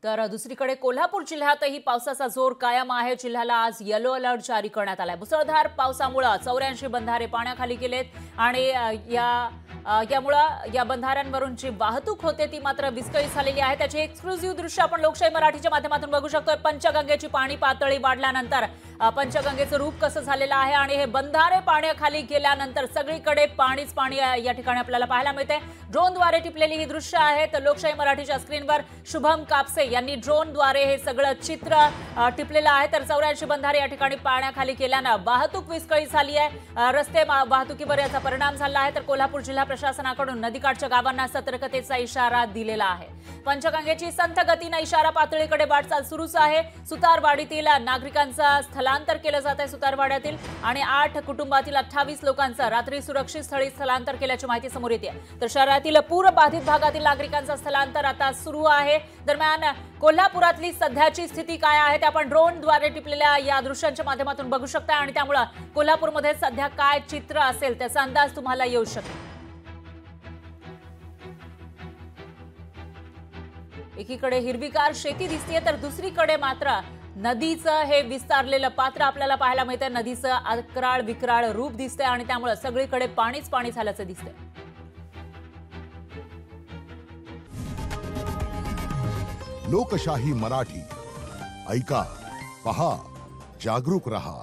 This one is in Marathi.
तर दुसरीकडे कोल्हापूर जिल्ह्यातही पावसाचा जोर कायम आहे। जिल्ह्याला आज येलो अलर्ट जारी करण्यात आलाय। मुसळधार पावसामुळे 84 बंधारे पाण्याखाली गेलेत आणि यामुळे या बंधाऱ्यांवरून जी वाहतूक होते ती मात्र विस्कळीत झालेली आहे। त्याची एक्सक्लुझिव्ह दृश्य आपण लोकशाही मराठीच्या माध्यमातून बघू शकतोय। पंचगंगेची पाणी पातळी वाढल्यानंतर पंचगंगेचं रूप कसं झालेलं आहे आणि हे बंधारे पाण्याखाली गेल्यानंतर सगळीकडे पाणीच पाणी या ठिकाणी आपल्याला पाहायला मिळते। ड्रोनद्वारे टिपलेली ही दृश्य आहेत। लोकशाही मराठीच्या स्क्रीनवर शुभम कापसे यांनी ड्रोनद्वारे हे सगळं चित्र टिपलेलं आहे। तर 84 बंधारे या ठिकाणी पाण्याखाली गेल्यानं वाहतूक विस्कळीत झाली आहे। रस्ते वाहतुकीवर याचा परिणाम झाला आहे। तर कोल्हापूर जिल्हा प्रशासनाकडून नदीकाठच्या गावांना सतर्कतेचा इशारा दिलेला आहे। पंचगंगेची संथ गतीने इशारा पातळीकडे वाटचाल सुरूच आहे। सुतारवाडीतील नागरिकांचा स्थलांतर केलं जात आहे। सुतारवाड्यातील आणि 8 कुटुंबातील 28 लोकांचं रात्री सुरक्षित स्थळी स्थलांतर केल्याची माहिती समोर येते। तर शहरातील पूर बाधित भागातील नागरिकांचं स्थलांतर आता सुरू आहे। दरम्यान कोल्हापुरातली सध्याची स्थिती काय आहे ते आपण ड्रोनद्वारे टिपलेल्या या दृश्यांच्या माध्यमातून बघू शकता आणि त्यामुळे कोल्हापूरमध्ये सध्या काय चित्र असेल त्याचा अंदाज तुम्हाला येऊ शकेल। एकीकडे हिरवीगार शेती दिसते तर दुसरीकडे मात्र नदीचं हे विस्तारलेलं पात्र आपल्याला पाहायला मिळतंय। नदीचं अक्राळ विक्राळ रूप दिसतंय आणि त्यामुळे सगळीकडे पाणीच पाणी झाल्याचं दिसतंय। लोकशाही मराठी ऐका, पहा, जागरूक रहा।